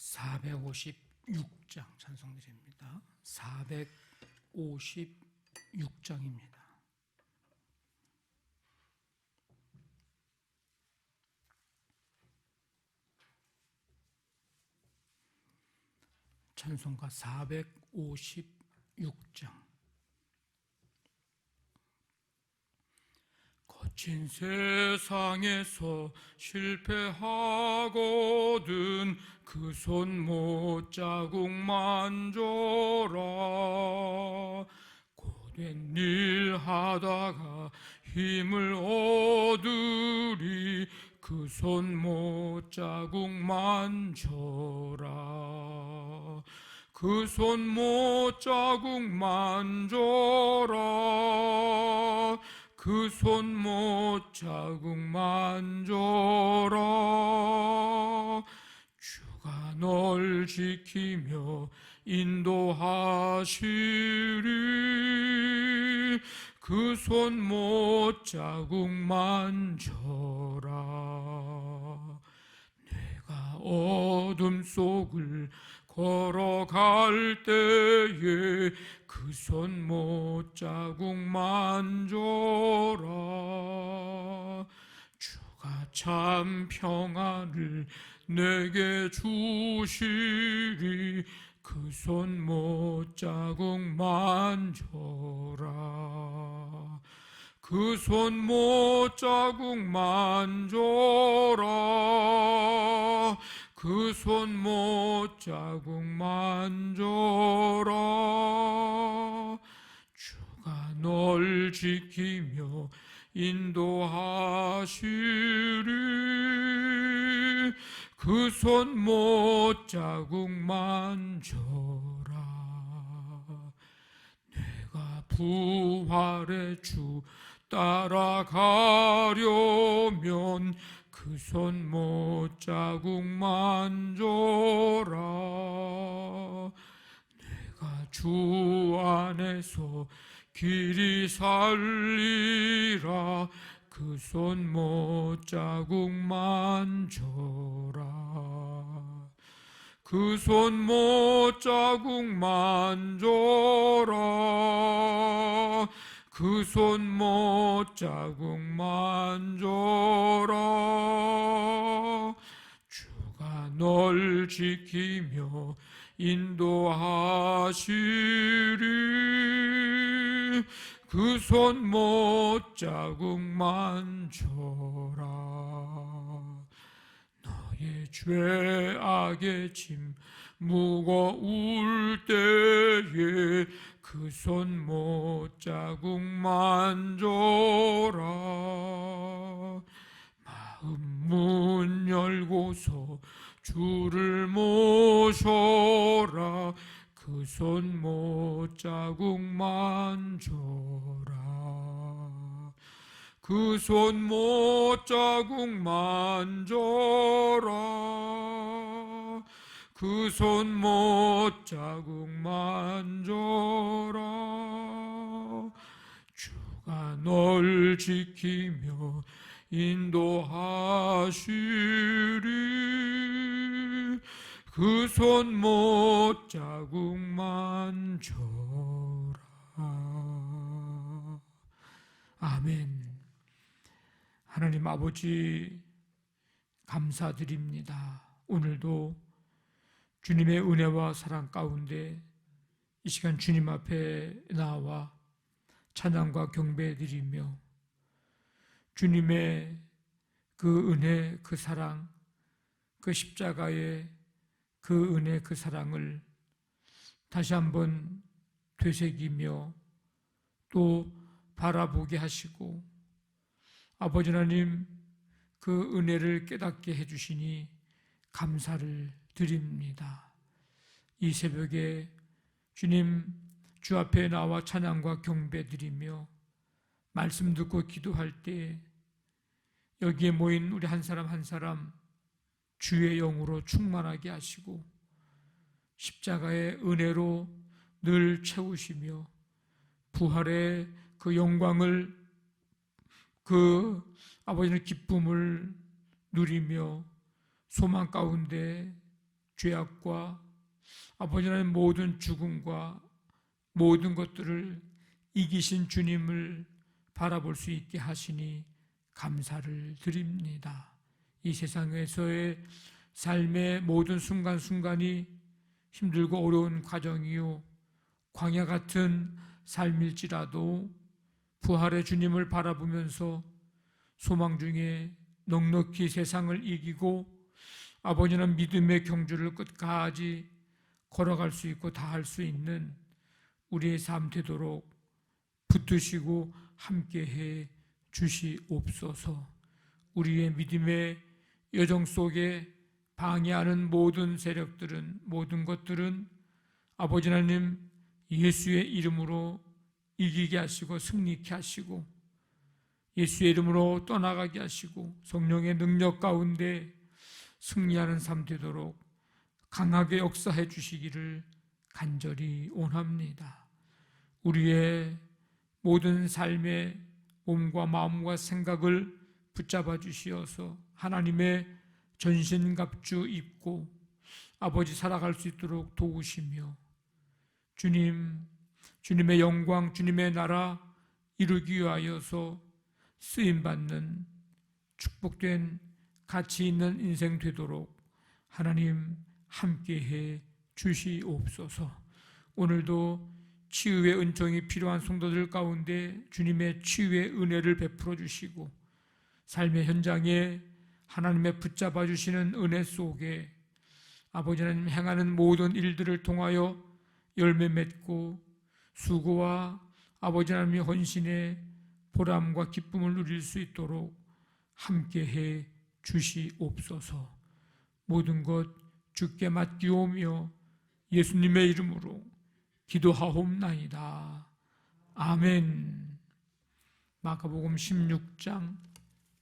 456장 찬송드립니다. 456장입니다. 찬송가 456장. 거친 세상에서 실패하거든 그 손 못자국만 줘라. 고된 일 하다가 힘을 얻으리 그 손 못자국만 줘라. 그 손 못자국만 줘라. 그 손 못자국만 줘라. 주가 널 지키며 인도하시리 그 손 못자국만 줘라. 내가 어둠 속을 걸어갈 때에 그 손 못자국만 줘라. 주가 참 평안을 내게 주시리 그 손 못자국만 줘라. 그 손 못자국만 줘라. 그 손 못자국만 줘라. 주가 널 지키며 인도하시리 그 손 못자국만 줘라. 내가 부활의 주 따라가려면 그 손 못자국만 줘라. 내가 주 안에서 길이 살리라 그 손 못자국만 줘라. 그 손 못자국만 줘라. 그 손 못자국만 줘라. 주가 널 지키며 인도하시리 그 손 못자국만 줘라. 너의 죄악의 짐 무거울 때에 그 손 못자국만 줘라. 마음 문 열고서 주를 모셔라. 그 손 못자국만 줘라. 그 손 못자국만 줘라. 그 손 못자국만 줘라. 주가 널 지키며 인도하시리 그 손 못자국만 줘라. 아멘. 하나님 아버지 감사드립니다. 오늘도 주님의 은혜와 사랑 가운데 이 시간 주님 앞에 나와 찬양과 경배드리며 주님의 그 은혜, 그 사랑, 그 십자가의 그 은혜, 그 사랑을 다시 한번 되새기며 또 바라보게 하시고 아버지 하나님 그 은혜를 깨닫게 해주시니 감사를 드립니다. 이 새벽에 주님 주 앞에 나와 찬양과 경배드리며 말씀 듣고 기도할 때 여기에 모인 우리 한 사람 한 사람 주의 영으로 충만하게 하시고 십자가의 은혜로 늘 채우시며 부활의 그 영광을 그 아버지의 기쁨을 누리며 소망 가운데 죄악과 아버지 하나님 모든 죽음과 모든 것들을 이기신 주님을 바라볼 수 있게 하시니 감사를 드립니다. 이 세상에서의 삶의 모든 순간순간이 힘들고 어려운 과정이요 광야 같은 삶일지라도 부활의 주님을 바라보면서 소망 중에 넉넉히 세상을 이기고 아버지는 믿음의 경주를 끝까지 걸어갈 수 있고 다할 수 있는 우리의 삶 되도록 붙드시고 함께해 주시옵소서. 우리의 믿음의 여정 속에 방해하는 모든 세력들은, 모든 것들은 아버지 하나님 예수의 이름으로 이기게 하시고 승리케 하시고 예수의 이름으로 떠나가게 하시고 성령의 능력 가운데 승리하는 삶 되도록 강하게 역사해 주시기를 간절히 원합니다. 우리의 모든 삶의 몸과 마음과 생각을 붙잡아 주시어서 하나님의 전신갑주 입고 아버지 살아갈 수 있도록 도우시며 주님의 영광, 주님의 나라 이루기 위하여서 쓰임받는 축복된 가치 있는 인생 되도록 하나님 함께해 주시옵소서. 오늘도 치유의 은총이 필요한 성도들 가운데 주님의 치유의 은혜를 베풀어 주시고 삶의 현장에 하나님의 붙잡아 주시는 은혜 속에 아버지 하나님 행하는 모든 일들을 통하여 열매 맺고 수고와 아버지 하나님의 헌신의 보람과 기쁨을 누릴 수 있도록 함께해 주시옵소서. 모든 것 주께 맡기오며 예수님의 이름으로 기도하옵나이다. 아멘. 마가복음 16장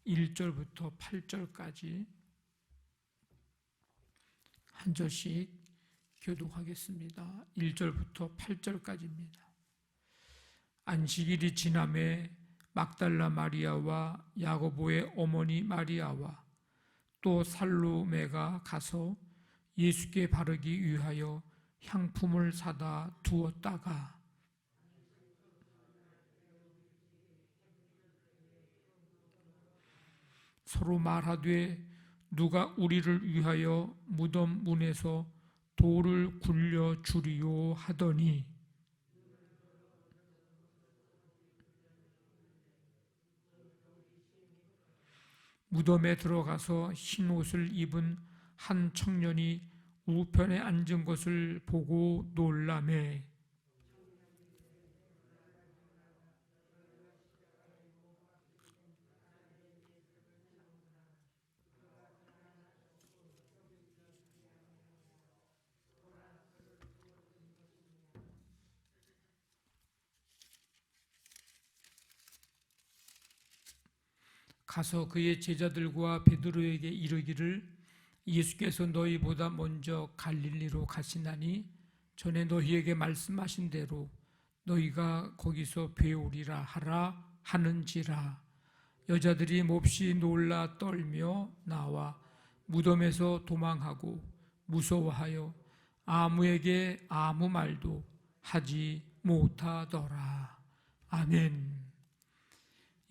1절부터 8절까지 한 절씩 교독하겠습니다. 1절부터 8절까지입니다. 안식일이 지남에 막달라 마리아와 야고보의 어머니 마리아와 또 살로메가 가서 예수께 바르기 위하여 향품을 사다 두었다가 서로 말하되 누가 우리를 위하여 무덤 문에서 돌을 굴려 주리요 하더니 무덤에 들어가서 흰 옷을 입은 한 청년이 우편에 앉은 것을 보고 놀라매 가서 그의 제자들과 베드로에게 이르기를 예수께서 너희보다 먼저 갈릴리로 가시나니 전에 너희에게 말씀하신 대로 너희가 거기서 배우리라 하라 하는지라. 여자들이 몹시 놀라 떨며 나와 무덤에서 도망하고 무서워하여 아무에게 아무 말도 하지 못하더라. 아멘.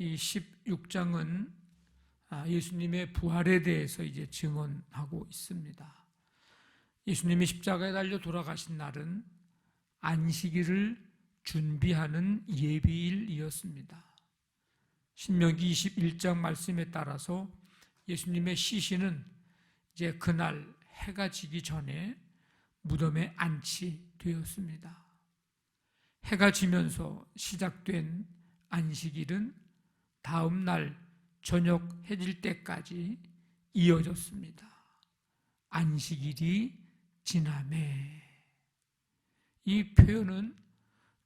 이 16장은 예수님의 부활에 대해서 이제 증언하고 있습니다. 예수님이 십자가에 달려 돌아가신 날은 안식일을 준비하는 예비일이었습니다. 신명기 21장 말씀에 따라서 예수님의 시신은 이제 그날 해가 지기 전에 무덤에 안치되었습니다. 해가 지면서 시작된 안식일은 다음 날 저녁 해질 때까지 이어졌습니다. 안식일이 지나매. 이 표현은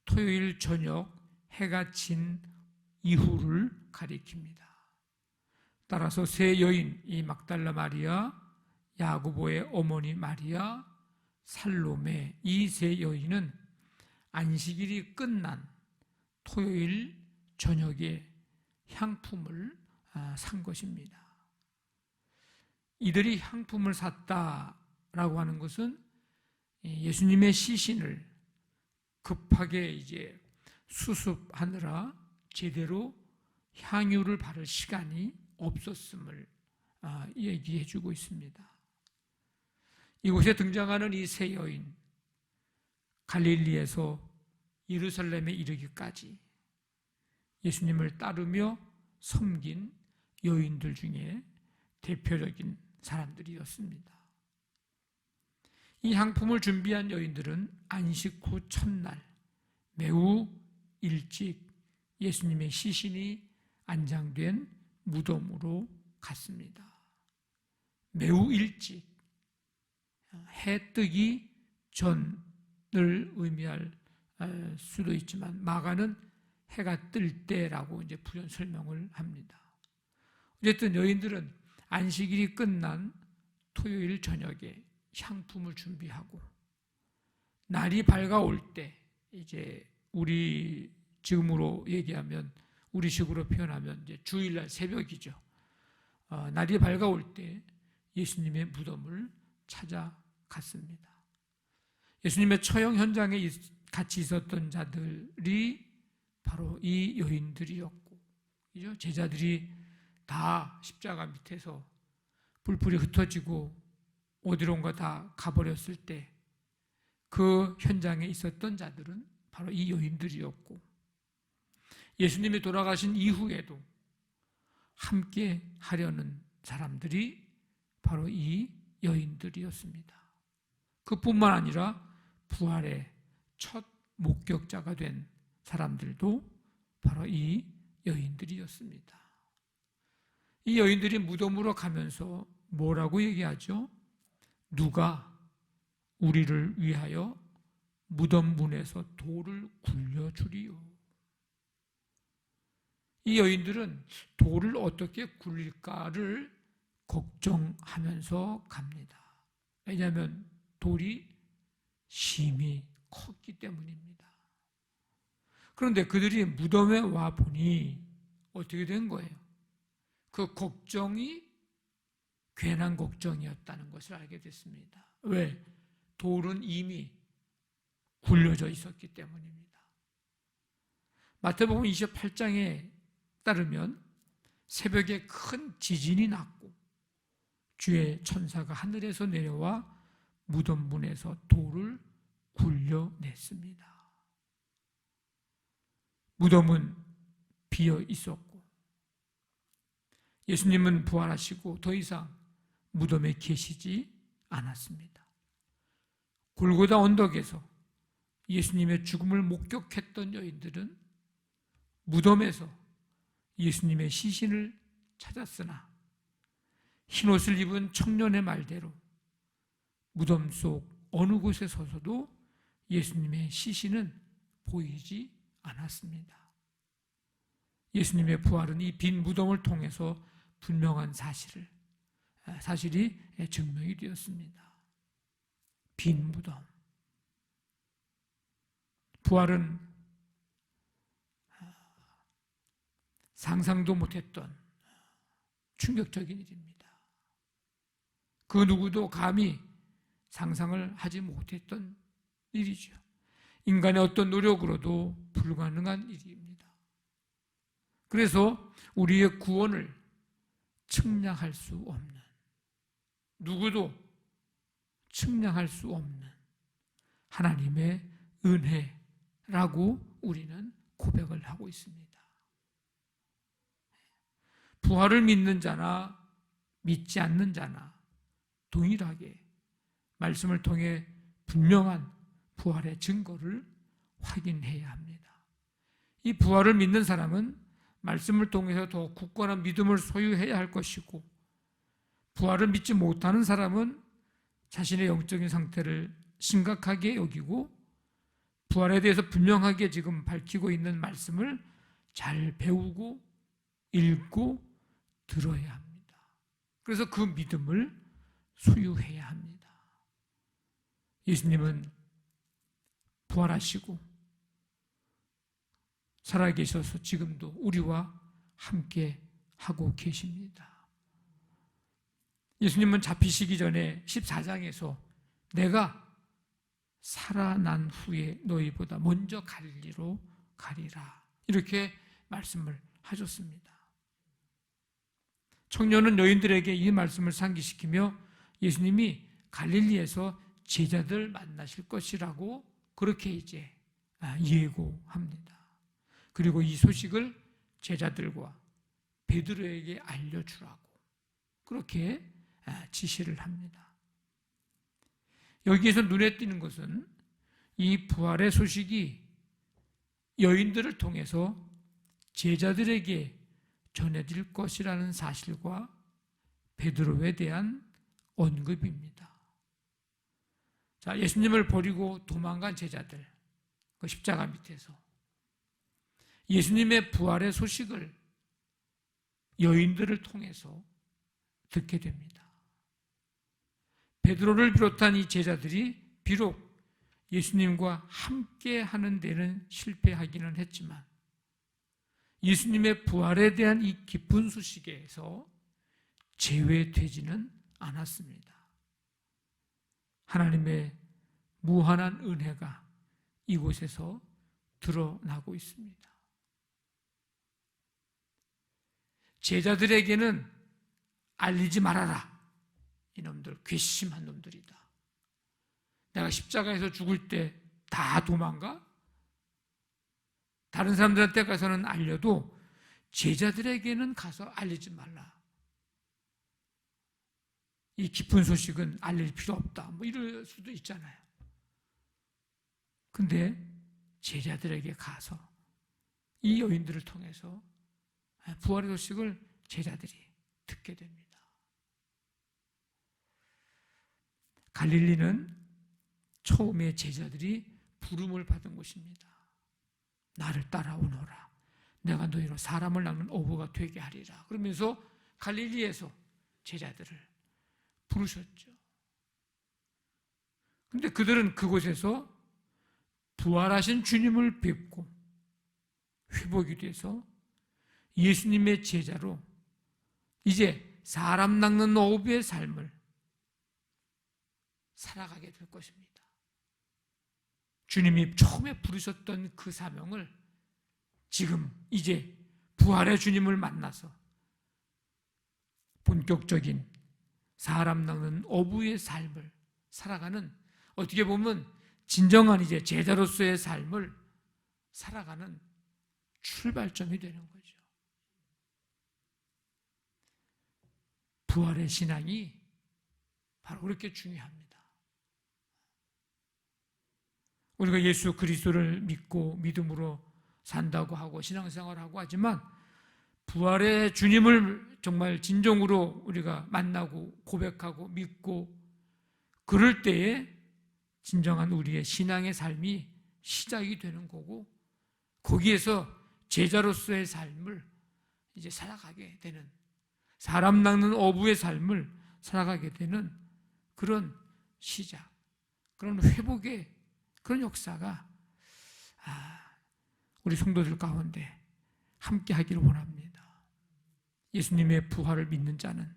토요일 저녁 해가 진 이후를 가리킵니다. 따라서 세 여인, 이 막달라 마리아, 야고보의 어머니 마리아, 살로메, 이 세 여인은 안식일이 끝난 토요일 저녁에 향품을 산 것입니다. 이들이 향품을 샀다 라고 하는 것은 예수님의 시신을 급하게 이제 수습하느라 제대로 향유를 바를 시간이 없었음을 얘기해 주고 있습니다. 이곳에 등장하는 이 세 여인, 갈릴리에서 예루살렘에 이르기까지 예수님을 따르며 섬긴 여인들 중에 대표적인 사람들이었습니다. 이 향품을 준비한 여인들은 안식 후 첫날 매우 일찍 예수님의 시신이 안장된 무덤으로 갔습니다. 매우 일찍, 해 뜨기 전을 의미할 수도 있지만 마가는 해가 뜰 때라고 이제 부연 설명을 합니다. 어쨌든 여인들은 안식일이 끝난 토요일 저녁에 향품을 준비하고 날이 밝아올 때, 이제 우리 지금으로 얘기하면 우리식으로 표현하면 이제 주일날 새벽이죠. 날이 밝아올 때 예수님의 무덤을 찾아갔습니다. 예수님의 처형 현장에 같이 있었던 자들이 바로 이 여인들이었고, 제자들이 다 십자가 밑에서 뿔뿔이 흩어지고 어디론가 다 가버렸을 때 그 현장에 있었던 자들은 바로 이 여인들이었고, 예수님이 돌아가신 이후에도 함께 하려는 사람들이 바로 이 여인들이었습니다. 그뿐만 아니라 부활의 첫 목격자가 된 사람들도 바로 이 여인들이었습니다. 이 여인들이 무덤으로 가면서 뭐라고 얘기하죠? 누가 우리를 위하여 무덤 문에서 돌을 굴려주리요. 이 여인들은 돌을 어떻게 굴릴까를 걱정하면서 갑니다. 왜냐하면 돌이 심히 컸기 때문입니다. 그런데 그들이 무덤에 와 보니 어떻게 된 거예요? 그 걱정이 괜한 걱정이었다는 것을 알게 됐습니다. 왜? 돌은 이미 굴려져 있었기 때문입니다. 마태복음 28장에 따르면 새벽에 큰 지진이 났고 주의 천사가 하늘에서 내려와 무덤 문에서 돌을 굴려냈습니다. 무덤은 비어 있었고 예수님은 부활하시고 더 이상 무덤에 계시지 않았습니다. 골고다 언덕에서 예수님의 죽음을 목격했던 여인들은 무덤에서 예수님의 시신을 찾았으나 흰옷을 입은 청년의 말대로 무덤 속 어느 곳에 서서도 예수님의 시신은 보이지 않았습니다. 예수님의 부활은 이 빈 무덤을 통해서 분명한 사실이 증명이 되었습니다. 빈 무덤. 부활은 상상도 못했던 충격적인 일입니다. 그 누구도 감히 상상을 하지 못했던 일이죠. 인간의 어떤 노력으로도 불가능한 일입니다. 그래서 우리의 구원을 측량할 수 없는, 누구도 측량할 수 없는 하나님의 은혜라고 우리는 고백을 하고 있습니다. 부활을 믿는 자나 믿지 않는 자나 동일하게 말씀을 통해 분명한 부활의 증거를 확인해야 합니다. 이 부활을 믿는 사람은 말씀을 통해서 더 굳건한 믿음을 소유해야 할 것이고, 부활을 믿지 못하는 사람은 자신의 영적인 상태를 심각하게 여기고 부활에 대해서 분명하게 지금 밝히고 있는 말씀을 잘 배우고 읽고 들어야 합니다. 그래서 그 믿음을 소유해야 합니다. 예수님은 부활하시고 살아계셔서 지금도 우리와 함께 하고 계십니다. 예수님은 잡히시기 전에 14장에서 내가 살아난 후에 너희보다 먼저 갈릴리로 가리라, 이렇게 말씀을 하셨습니다. 청년은 여인들에게 이 말씀을 상기시키며 예수님이 갈릴리에서 제자들 만나실 것이라고 그렇게 이제 예고합니다. 그리고 이 소식을 제자들과 베드로에게 알려주라고 그렇게 지시를 합니다. 여기에서 눈에 띄는 것은 이 부활의 소식이 여인들을 통해서 제자들에게 전해질 것이라는 사실과 베드로에 대한 언급입니다. 자, 예수님을 버리고 도망간 제자들, 그 십자가 밑에서 예수님의 부활의 소식을 여인들을 통해서 듣게 됩니다. 베드로를 비롯한 이 제자들이 비록 예수님과 함께 하는 데는 실패하기는 했지만 예수님의 부활에 대한 이 기쁜 소식에서 제외되지는 않았습니다. 하나님의 무한한 은혜가 이곳에서 드러나고 있습니다. 제자들에게는 알리지 말아라. 이놈들 괘씸한 놈들이다. 내가 십자가에서 죽을 때 다 도망가? 다른 사람들한테 가서는 알려도 제자들에게는 가서 알리지 말라. 이 기쁜 소식은 알릴 필요 없다. 뭐 이럴 수도 있잖아요. 근데 제자들에게 가서 이 여인들을 통해서 부활의 소식을 제자들이 듣게 됩니다. 갈릴리는 처음에 제자들이 부름을 받은 곳입니다. 나를 따라오너라. 내가 너희로 사람을 낚는 어부가 되게 하리라. 그러면서 갈릴리에서 제자들을 부르셨죠. 그런데 그들은 그곳에서 부활하신 주님을 뵙고 회복이 돼서 예수님의 제자로 이제 사람 낚는 어부의 삶을 살아가게 될 것입니다. 주님이 처음에 부르셨던 그 사명을 지금 이제 부활의 주님을 만나서 본격적인 사람 낚는 어부의 삶을 살아가는, 어떻게 보면 진정한 이제 제자로서의 삶을 살아가는 출발점이 되는 거죠. 부활의 신앙이 바로 그렇게 중요합니다. 우리가 예수 그리스도를 믿고 믿음으로 산다고 하고 신앙생활하고 하지만 부활의 주님을 정말 진정으로 우리가 만나고 고백하고 믿고 그럴 때에 진정한 우리의 신앙의 삶이 시작이 되는 거고, 거기에서 제자로서의 삶을 이제 살아가게 되는, 사람 낚는 어부의 삶을 살아가게 되는 그런 시작, 그런 회복의 그런 역사가 우리 성도들 가운데 함께 하기를 원합니다. 예수님의 부활을 믿는 자는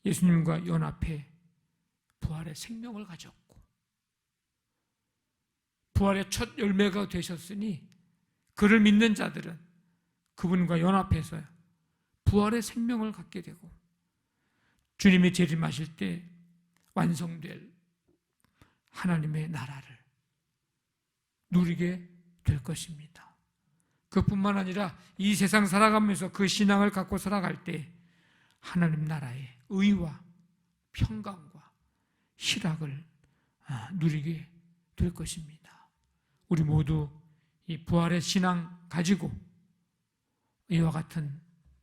예수님과 연합해 부활의 생명을 가졌고 부활의 첫 열매가 되셨으니 그를 믿는 자들은 그분과 연합해서 부활의 생명을 갖게 되고 주님이 재림하실 때 완성될 하나님의 나라를 누리게 될 것입니다. 그뿐만 아니라 이 세상 살아가면서 그 신앙을 갖고 살아갈 때 하나님 나라의 의와 평강과 희락을 누리게 될 것입니다. 우리 모두 이 부활의 신앙 가지고 이와 같은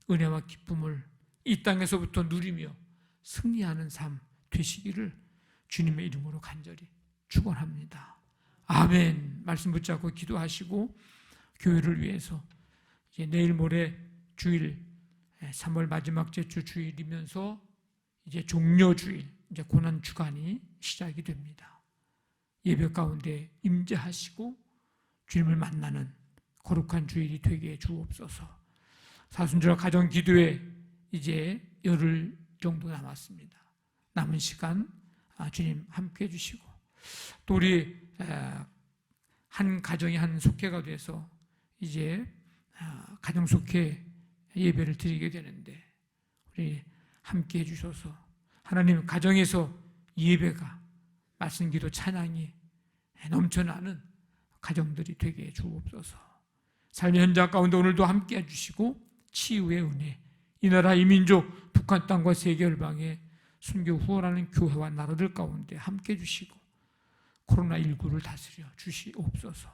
은혜와 기쁨을 이 땅에서부터 누리며 승리하는 삶 되시기를 주님의 이름으로 간절히 축원합니다. 아멘. 말씀 붙잡고 기도하시고 교회를 위해서 이제 내일 모레 주일 3월 마지막 주 주일이면서 이제 종려 주일, 이제 고난 주간이 시작이 됩니다. 예배 가운데 임재하시고 주님을 만나는 거룩한 주일이 되게 해 주옵소서. 사순절 가정 기도회 이제 열흘 정도 남았습니다. 남은 시간 주님 함께 해주시고, 또 우리 한 가정이 한 속회가 돼서 이제 가정 속회 예배를 드리게 되는데, 우리 함께 해주셔서 하나님 가정에서 예배가, 말씀, 기도, 찬양이 넘쳐나는 가정들이 되게 주옵소서. 삶의 현장 가운데 오늘도 함께 해주시고, 치유의 은혜, 이 나라 이 민족 북한 땅과 세계 열방에 순교 후원하는 교회와 나라들 가운데 함께 해주시고, 코로나19를 다스려 주시옵소서.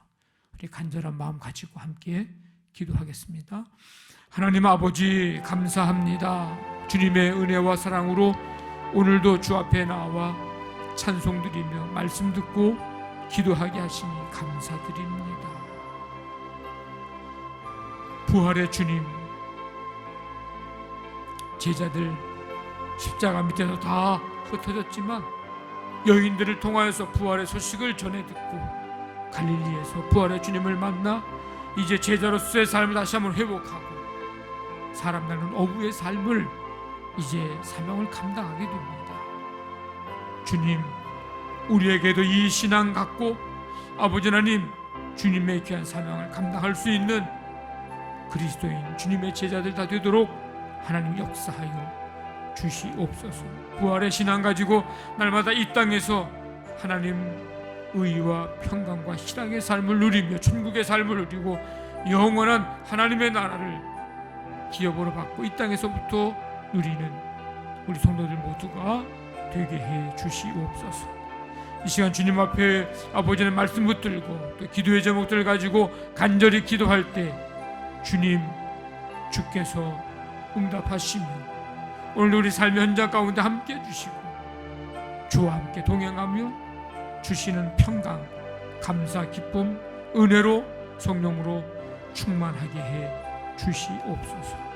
우리 간절한 마음 가지고 함께 기도하겠습니다. 하나님 아버지, 감사합니다. 주님의 은혜와 사랑으로 오늘도 주 앞에 나와 찬송드리며 말씀 듣고 기도하게 하시니 감사드립니다. 부활의 주님, 제자들 십자가 밑에서 다 흩어졌지만 여인들을 통하여서 부활의 소식을 전해 듣고 갈릴리에서 부활의 주님을 만나 이제 제자로서의 삶을 다시 한번 회복하고 사람 나는 어부의 삶을, 이제 사명을 감당하게 됩니다. 주님, 우리에게도 이 신앙 갖고 아버지 하나님 주님의 귀한 사명을 감당할 수 있는 그리스도인 주님의 제자들 다 되도록 하나님 역사하여 주시옵소서. 부활의 신앙 가지고 날마다 이 땅에서 하나님 의와 평강과 희락의 삶을 누리며 천국의 삶을 누리고 영원한 하나님의 나라를 기업으로 받고 이 땅에서부터 누리는 우리 성도들 모두가 되게 해 주시옵소서. 이 시간 주님 앞에 아버지의 말씀 붙들고 또 기도의 제목들을 가지고 간절히 기도할 때 주님, 주께서 응답하시며 오늘 우리 삶의 현장 가운데 함께 해주시고 주와 함께 동행하며 주시는 평강, 감사, 기쁨, 은혜로 성령으로 충만하게 해 주시옵소서.